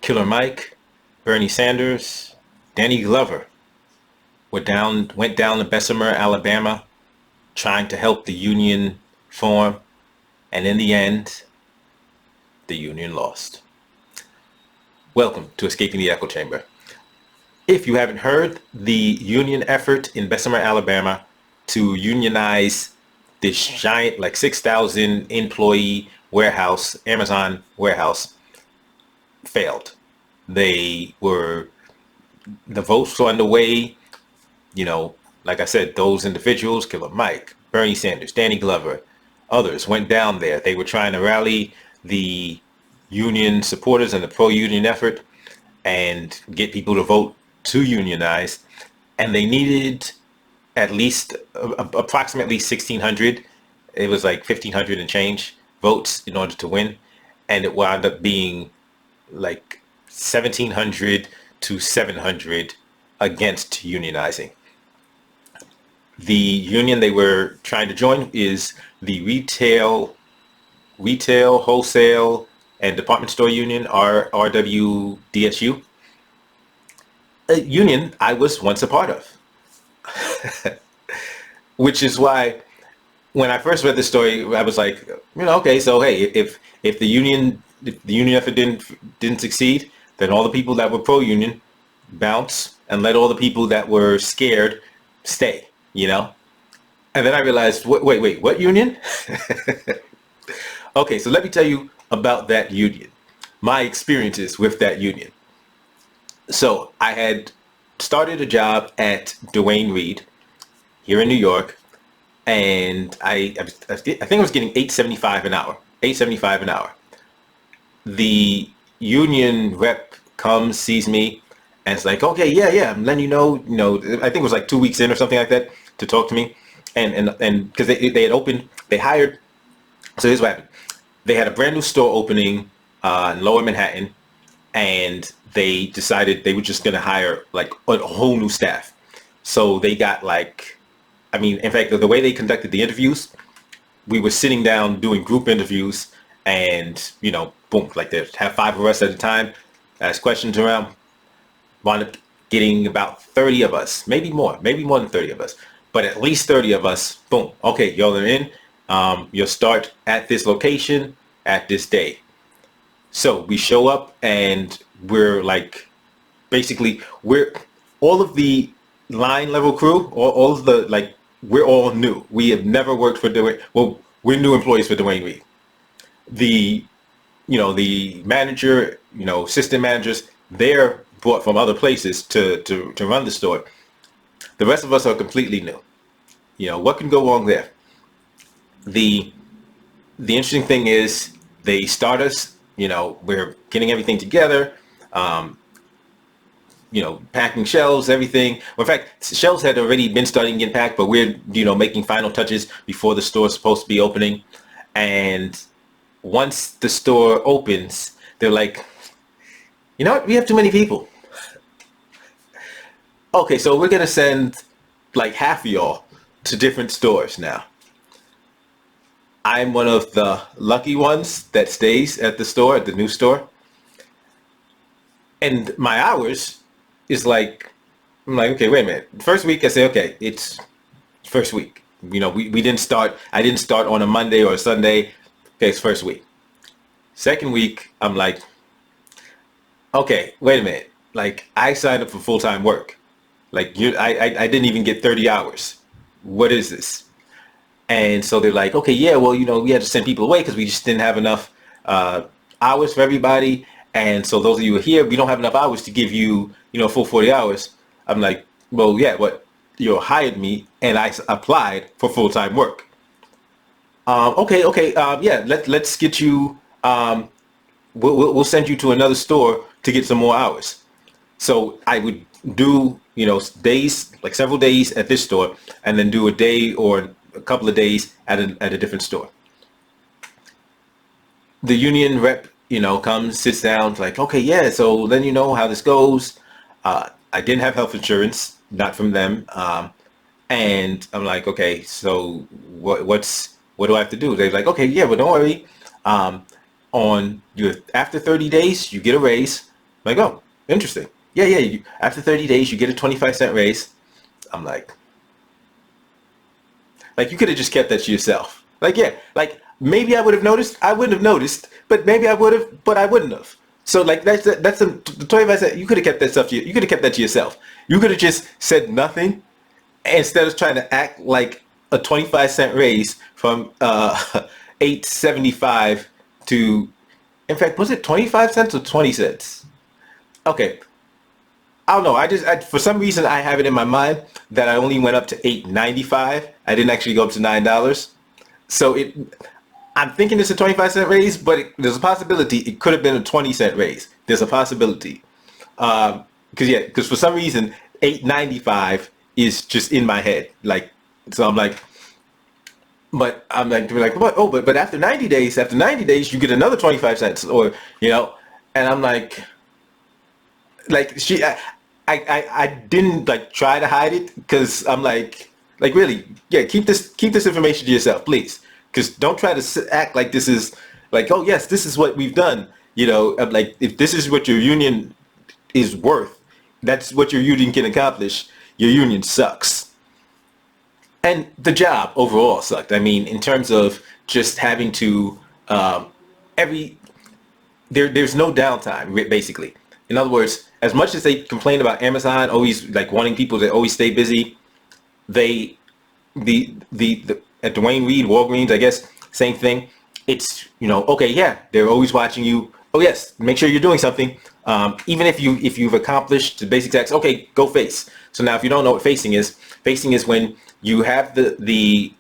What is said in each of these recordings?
Killer Mike, Bernie Sanders, Danny Glover went down to Bessemer, Alabama, trying to help the Union form, and in the end, the Union lost. Welcome to Escaping the Echo Chamber. If you haven't heard, the Union effort in Bessemer, Alabama to unionize this giant, like 6,000 employee warehouse, Amazon warehouse, failed. The votes were underway. Like I said, those individuals, Killer Mike, Bernie Sanders, Danny Glover, others went down there. They were trying to rally the union supporters and the pro-union effort and get people to vote to unionize. And they needed at least approximately 1,600. It was like 1,500 and change votes in order to win. And it wound up being like 1,700 to 700 against unionizing. The union they were trying to join is the retail, wholesale, and department store union, RWDSU. A union I was once a part of. Which is why when I first read the story, I was like, okay, so hey, if the union effort didn't succeed, then all the people that were pro-union bounce and let all the people that were scared stay, And then I realized, wait, what union? Okay, so let me tell you about that union, my experiences with that union. So I had started a job at Duane Reade here in New York, and I think I was getting $8.75 an hour. $8.75 an hour. The union rep comes, sees me, and it's like, okay, yeah, I'm letting you know, I think it was like 2 weeks in or something like that to talk to me, and because they had opened, they hired. So here's what happened. They had a brand new store opening in Lower Manhattan, and they decided they were just going to hire like a whole new staff. So they got in fact, the way they conducted the interviews, we were sitting down doing group interviews, and boom, like they have 5 of us at a time, ask questions around, wound up getting about 30 of us, maybe more than 30 of us, but at least 30 of us. Boom, okay, y'all are in. You'll start at this location at this day. So we show up, and we're like, basically, we're all of the line level crew, all of the, we're all new. We have never worked for Duane. Well, we're new employees for Duane Reade. The manager, assistant managers, they're brought from other places to run the store. The rest of us are completely new. What can go wrong there? The interesting thing is they start us, we're getting everything together, packing shelves, everything. Well, in fact, shelves had already been starting getting packed, but we're, making final touches before the store's supposed to be opening. And once the store opens, they're like, you know what? We have too many people. Okay, so we're going to send like half of y'all to different stores now. I'm one of the lucky ones that stays at the store, at the new store. And my hours is like, I'm like, okay, wait a minute. First week, I say, okay, it's first week. We didn't start, I didn't start on a Monday or a Sunday. Okay, it's first week. Second week, I'm like, okay, wait a minute. Like, I signed up for full-time work. Like, I didn't even get 30 hours. What is this? And so they're like, okay, yeah, well, we had to send people away because we just didn't have enough hours for everybody. And so those of you who are here, we don't have enough hours to give you, full 40 hours. I'm like, well, yeah, what? You hired me and I applied for full-time work. Okay, yeah, let's get you, we'll send you to another store to get some more hours. So I would do, days, like several days at this store, and then do a day or a couple of days at a different store. The union rep, comes, sits down, like, okay, yeah, so then how this goes. I didn't have health insurance, not from them. And I'm like, okay, so what do I have to do? They're like, okay, yeah, but don't worry. On your after 30 days, you get a raise. Like, oh, interesting. Yeah, yeah. After 30 days, you get a 25-cent raise. I'm like you could have just kept that to yourself. Like, yeah, like maybe I would have noticed. I wouldn't have noticed, but maybe I would have, but I wouldn't have. So like that's the 25 cent. You could have kept that stuff. You could have kept that to yourself. You could have just said nothing instead of trying to act like a 25-cent raise from 8.75 to, in fact, was it 25 cents or 20 cents? Okay, I don't know. For some reason I have it in my mind that I only went up to 8.95. I didn't actually go up to $9. So I'm thinking it's a 25-cent raise, but there's a possibility it could have been a 20-cent raise. There's a possibility. Because for some reason 8.95 is just in my head. Like, so they're like, what? Oh, but after 90 days, you get another 25 cents, or and I'm like I didn't like try to hide it because I'm like really, yeah, keep this information to yourself, please, because don't try to act like this is like, oh yes, this is what we've done. I'm like, if this is what your union is worth, that's what your union can accomplish. Your union sucks. And the job overall sucked. I mean, in terms of just having to there's no downtime basically. In other words, as much as they complain about Amazon always like wanting people to always stay busy, they the at Dwayne Reed, Walgreens, I guess, same thing. It's okay, yeah, they're always watching you. Oh yes, make sure you're doing something. Even if you've accomplished the basic tasks, okay, go face. So now, if you don't know what facing is when you have the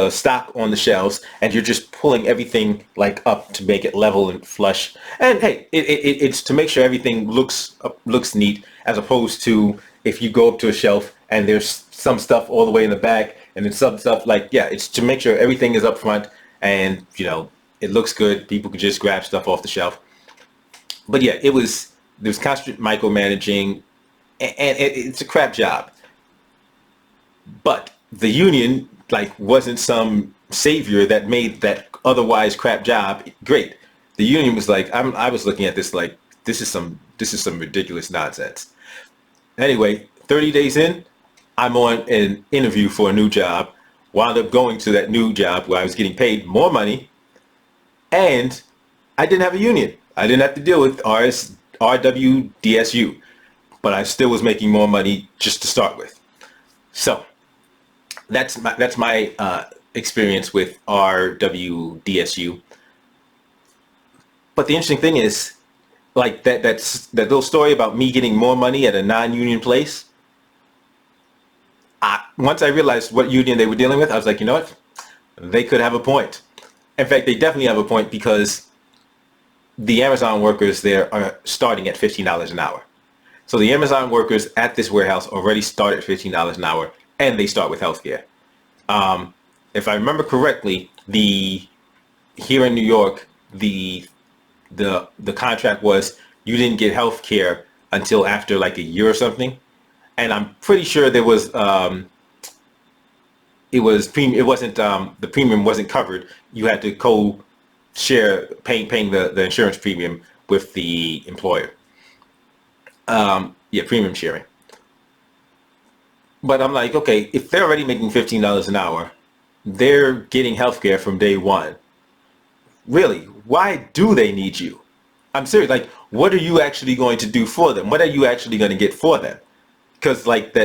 stock on the shelves and you're just pulling everything like up to make it level and flush. And hey, it's to make sure everything looks neat, as opposed to if you go up to a shelf and there's some stuff all the way in the back and then some stuff like, yeah, it's to make sure everything is up front and it looks good. People can just grab stuff off the shelf. But yeah, there's constant micromanaging, and it's a crap job. But the union wasn't some savior that made that otherwise crap job great. The union was like, I was looking at this like, this is some ridiculous nonsense. Anyway, 30 days in, I'm on an interview for a new job. Wound up going to that new job where I was getting paid more money, and I didn't have a union. I didn't have to deal with RWDSU, but I still was making more money just to start with. So that's my experience with RWDSU. But the interesting thing is, like that little story about me getting more money at a non-union place. Once I realized what union they were dealing with, I was like, you know what? They could have a point. In fact, they definitely have a point, because the Amazon workers there are starting at $15 an hour. So the Amazon workers at this warehouse already start at $15 an hour, and they start with healthcare. If I remember correctly, here in New York, the contract was you didn't get healthcare until after like a year or something, and I'm pretty sure there was it wasn't the premium wasn't covered. You had to co-share paying the insurance premium with the employer. Premium sharing. But I'm like, okay, if they're already making $15 an hour, they're getting healthcare from day one. Really, why do they need you? I'm serious. Like, what are you actually going to do for them? What are you actually going to get for them? Because like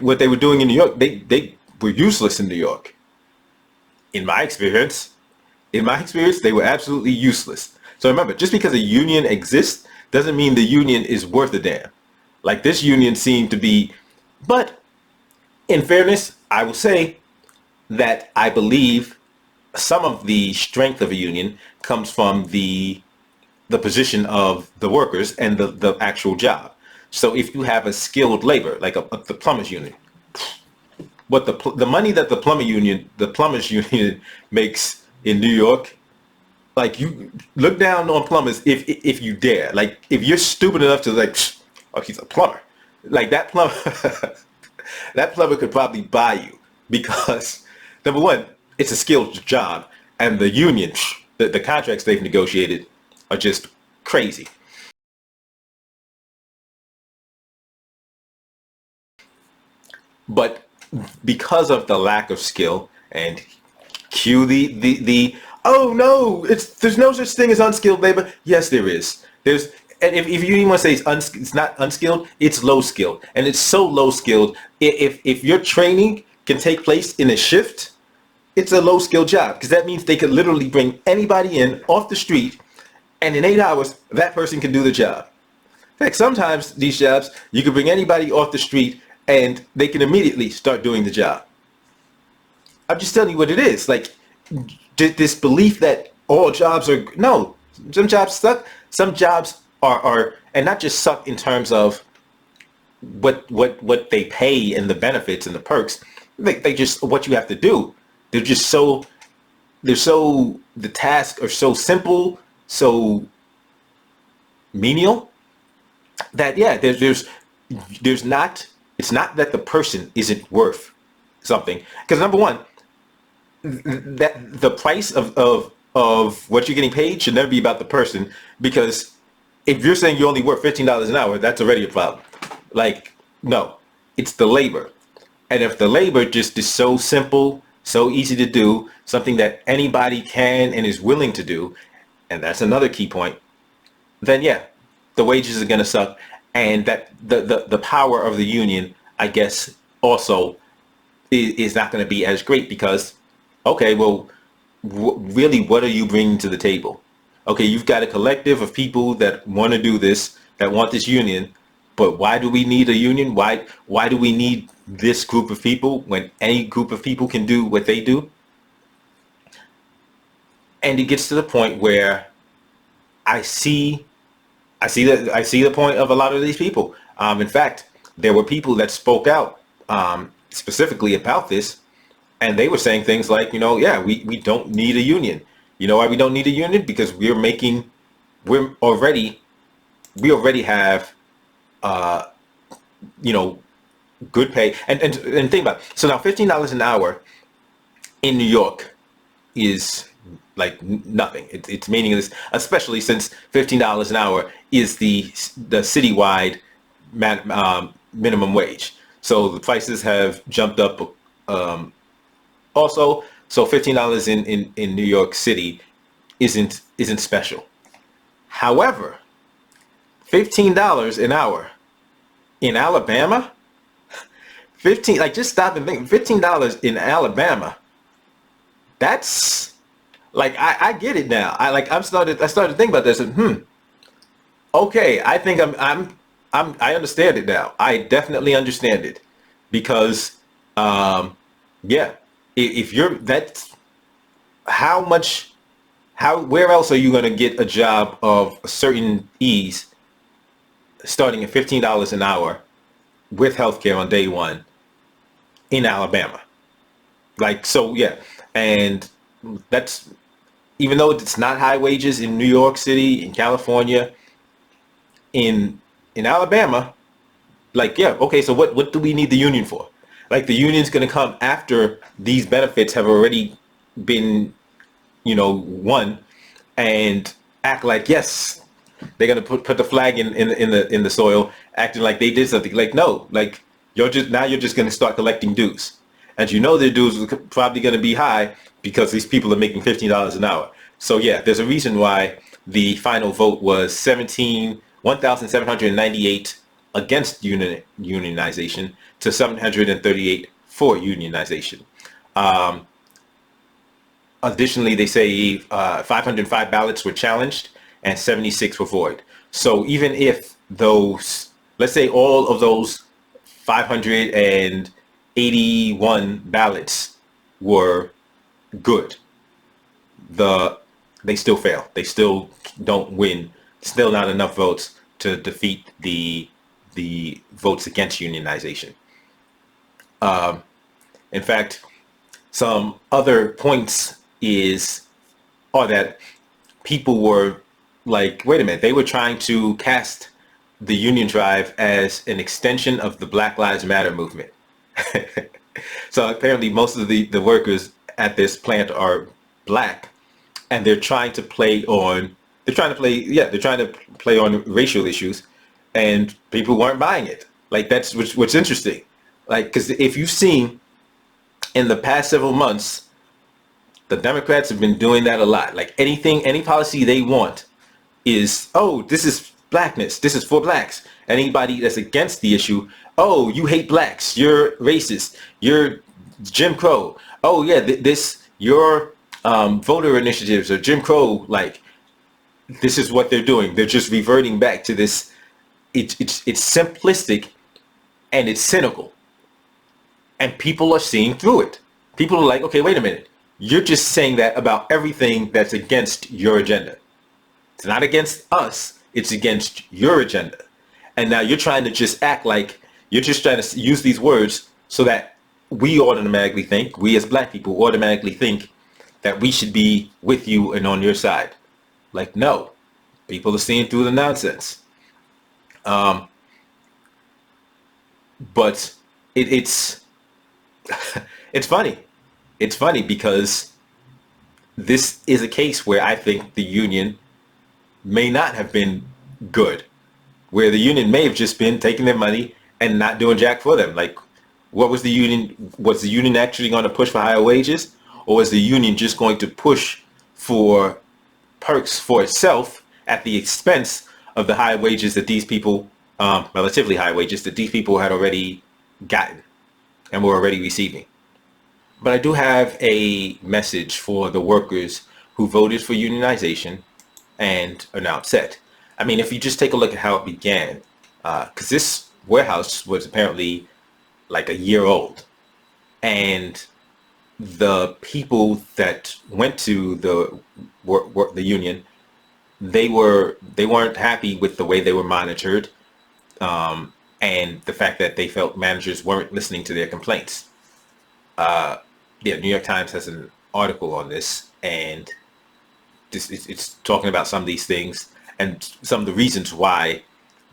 what they were doing in New York, they were useless in New York. In my experience, they were absolutely useless. So remember, just because a union exists doesn't mean the union is worth a damn. Like, this union seemed to be, but in fairness, I will say that I believe some of the strength of a union comes from the position of the workers and the actual job. So if you have a skilled labor, like the plumbers union, what the money that the plumbers union makes in New York, like, you look down on plumbers if you dare. Like, if you're stupid enough to like, oh, he's a plumber, like that plumber, that plumber could probably buy you, because number one, it's a skilled job, and the union, the contracts they've negotiated are just crazy. But because of the lack of skill and cue the oh no, there's no such thing as unskilled labor. Yes, there is. There's and if you even want to say it's not unskilled, it's low skilled, and it's so low skilled. If your training can take place in a shift, it's a low skilled job because that means they could literally bring anybody in off the street, and in 8 hours that person can do the job. In fact, sometimes these jobs you can bring anybody off the street and they can immediately start doing the job. I'm just telling you what it is. Like this belief that all jobs are no, some jobs suck. Some jobs are and not just suck in terms of what they pay and the benefits and the perks. They just what you have to do. They're just so the tasks are so simple, so menial that yeah, there's not it's not that the person isn't worth something. Because number one, that the price of what you're getting paid should never be about the person, because if you're saying you're only worth $15 an hour, that's already a problem. Like, no, it's the labor. And if the labor just is so simple, so easy to do, something that anybody can and is willing to do, and that's another key point, then yeah, the wages are going to suck. And that the power of the union, I guess, also is not going to be as great because, okay, well, really, what are you bringing to the table? Okay, you've got a collective of people that want to do this, that want this union, but why do we need a union? Why do we need this group of people when any group of people can do what they do? And it gets to the point where I see the point of a lot of these people. In fact, there were people that spoke out specifically about this, and they were saying things like, yeah, we don't need a union. You know why we don't need a union? Because we already have good pay. And think about it. So now $15 an hour in New York is like nothing. It's meaningless, especially since $15 an hour is the citywide minimum wage. So the prices have jumped up also. So $15 in New York City isn't special. However, $15 an hour in Alabama, just stop and think. $15 in Alabama, that's like I get it now. I started to think about this and okay, I think I understand it now. I definitely understand it because yeah, if you're that's where else are you going to get a job of a certain ease starting at $15 an hour with healthcare on day one in Alabama? Like, so yeah, and that's even though it's not high wages in New York City, in California, in Alabama, like, yeah, okay, so what do we need the union for? Like, the union's going to come after these benefits have already been, won, and act like, yes, they're going to put the flag in the soil, acting like they did something. Like, no, like, you're just going to start collecting dues. And their dues are probably going to be high because these people are making $15 an hour. So yeah, there's a reason why the final vote was 1,798 against unionization to 738 for unionization. Additionally, they say 505 ballots were challenged and 76 were void. So even if those, let's say all of those 581 ballots were good, they still fail. They still don't win. Still not enough votes to defeat the votes against unionization. In fact, some other points are that people were like, wait a minute, they were trying to cast the union drive as an extension of the Black Lives Matter movement. So apparently most of the workers at this plant are black, and they're trying to play on they're trying to play, yeah, they're trying to play on racial issues, and people weren't buying it. Like that's what's interesting. Like, because if you've seen in the past several months, the Democrats have been doing that a lot. Like anything, any policy they want is, oh, this is blackness, this is for blacks. Anybody that's against the issue, oh, you hate blacks, you're racist, you're Jim Crow. Oh yeah, this your voter initiatives are Jim Crow. Like this is what they're doing. They're just reverting back to this. It's simplistic and it's cynical, and people are seeing through it. People are like, okay, wait a minute. You're just saying that about everything that's against your agenda. It's not against us. It's against your agenda. And now you're trying to just act like you're just trying to use these words so that we automatically think, we as black people automatically think that we should be with you and on your side. Like, no, people are seeing through the nonsense. But it's it's funny. It's funny because this is a case where I think the union may not have been good, where the union may have just been taking their money and not doing jack for them. Like, what was the union? Was the union actually going to push for higher wages, or was the union just going to push for perks for itself at the expense of the high wages that these people, relatively high wages that these people had already gotten and were already receiving? But I do have a message for the workers who voted for unionization and are now upset. I mean, if you just take a look at how it began, because this warehouse was apparently like a year old, and the people that went to the union, they weren't happy with the way they were monitored, and the fact that they felt managers weren't listening to their complaints. Yeah, New York Times has an article on this, and it's talking about some of these things and some of the reasons why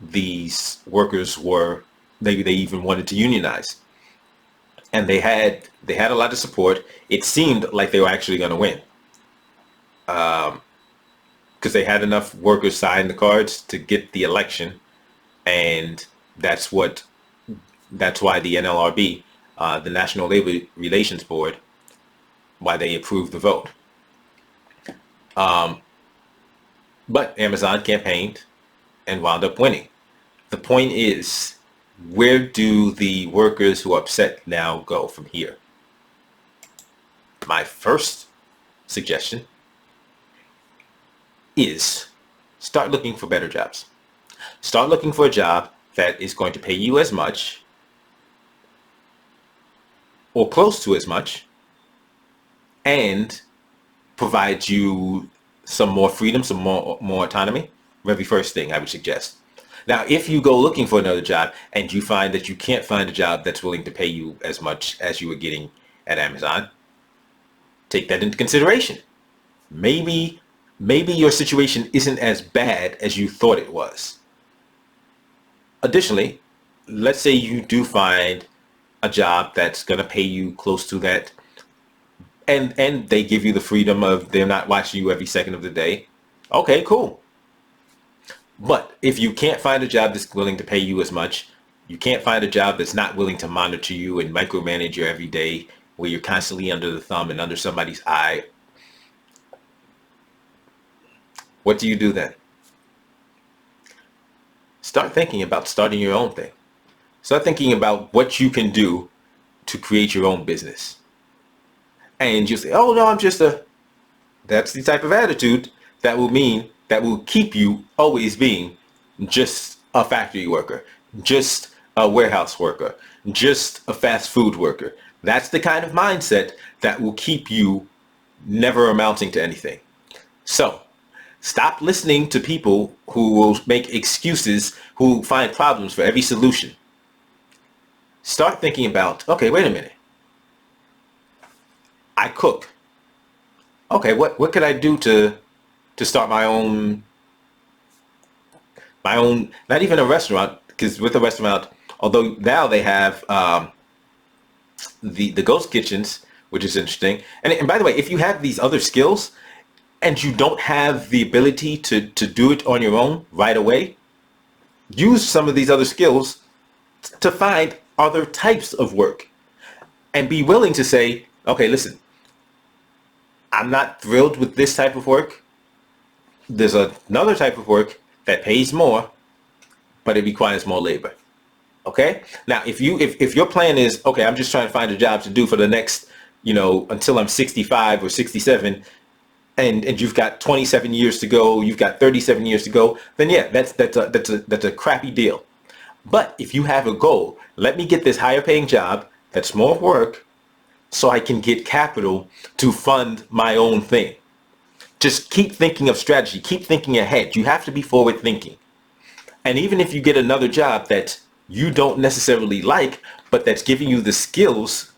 these workers were, maybe they even wanted to unionize. And they had a lot of support. It seemed like they were actually going to win, because they had enough workers sign the cards to get the election, and that's why the NLRB, the National Labor Relations Board, why they approved the vote. But Amazon campaigned and wound up winning. The point is, where do the workers who are upset now go from here? My first suggestion is start looking for better jobs. Start looking for a job that is going to pay you as much or close to as much and provide you some more freedom, some more autonomy. Very first thing I would suggest. Now, if you go looking for another job and you find that you can't find a job that's willing to pay you as much as you were getting at Amazon, take that into consideration. Maybe your situation isn't as bad as you thought it was. Additionally, let's say you do find a job that's going to pay you close to that, and they give you the freedom of they're not watching you every second of the day. Okay, cool. But if you can't find a job that's willing to pay you as much, you can't find a job that's not willing to monitor you and micromanage you every day, where you're constantly under the thumb and under somebody's eye, what do you do then? Start thinking about starting your own thing. Start thinking about what you can do to create your own business. And you say, oh no, that's the type of attitude that will keep you always being just a factory worker, just a warehouse worker, just a fast food worker. That's the kind of mindset that will keep you never amounting to anything. So stop listening to people who will make excuses, who find problems for every solution. Start thinking about, okay, wait a minute. I cook. Okay, what could I do to start my own, not even a restaurant, because with a restaurant, although now they have the ghost kitchens, which is interesting. And by the way, if you have these other skills, and you don't have the ability to do it on your own right away, use some of these other skills to find other types of work and be willing to say, okay, listen, I'm not thrilled with this type of work. There's another type of work that pays more, but it requires more labor. Okay? Now, if your plan is, okay, I'm just trying to find a job to do for the next, until I'm 65 or 67, and you've got 27 years to go, you've got 37 years to go, then yeah, that's a crappy deal. But if you have a goal, let me get this higher paying job that's more work so I can get capital to fund my own thing. Just keep thinking of strategy. Keep thinking ahead. You have to be forward thinking. And even if you get another job that you don't necessarily like, but that's giving you the skills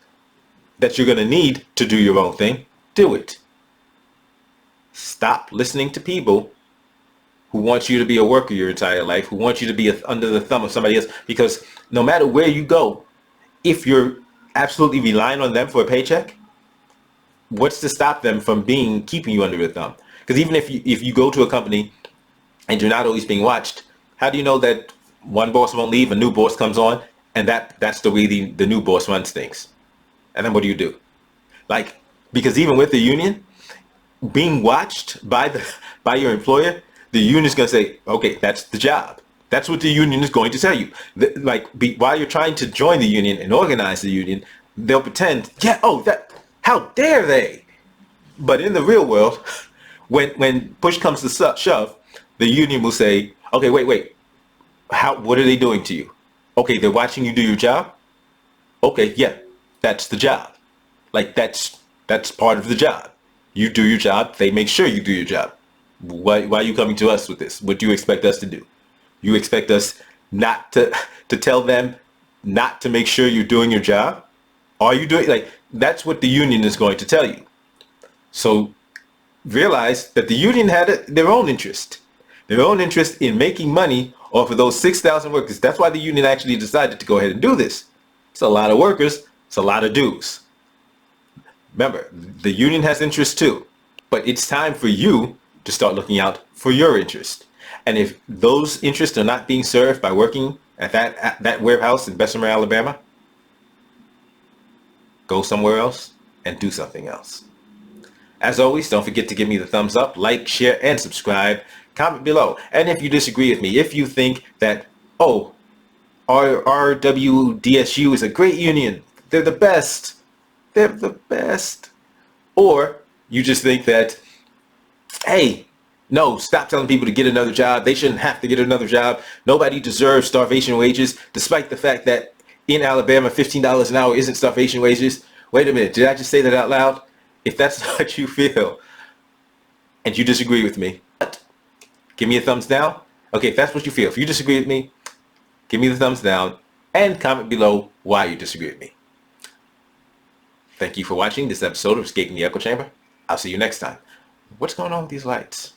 that you're going to need to do your own thing, do it. Stop listening to people who want you to be a worker your entire life, who want you to be under the thumb of somebody else, because no matter where you go, if you're absolutely relying on them for a paycheck, what's to stop them from keeping you under their thumb? Because even if you go to a company and you're not always being watched, how do you know that one boss won't leave, a new boss comes on, and that's the way the new boss runs things? And then what do? Because even with the union, being watched by your employer, the union is going to say, okay, that's the job. That's what the union is going to tell you. While you're trying to join the union and organize the union, they'll pretend, how dare they? But in the real world, when push comes to shove, the union will say, okay, wait, what are they doing to you? Okay, they're watching you do your job? Okay, yeah, that's the job. That's part of the job. You do your job, they make sure you do your job. Why are you coming to us with this? What do you expect us to do? You expect us not to tell them not to make sure you're doing your job? Are you doing, that's what the union is going to tell you. So realize that the union had their own interest in making money off of those 6,000 workers. That's why the union actually decided to go ahead and do this. It's a lot of workers, it's a lot of dues. Remember, the union has interest too, but it's time for you to start looking out for your interest. And if those interests are not being served by working at that warehouse in Bessemer, Alabama, go somewhere else and do something else. As always, don't forget to give me the thumbs up, like, share, and subscribe. Comment below. And if you disagree with me, if you think that, RWDSU is a great union, they're the best, or you just think that, hey, no, stop telling people to get another job. They shouldn't have to get another job. Nobody deserves starvation wages, despite the fact that in Alabama, $15 an hour isn't starvation wages. Wait a minute, did I just say that out loud? If that's what you feel, and you disagree with me, give me a thumbs down. Okay, if that's what you feel, if you disagree with me, give me the thumbs down and comment below why you disagree with me. Thank you for watching this episode of Escaping the Echo Chamber. I'll see you next time. What's going on with these lights?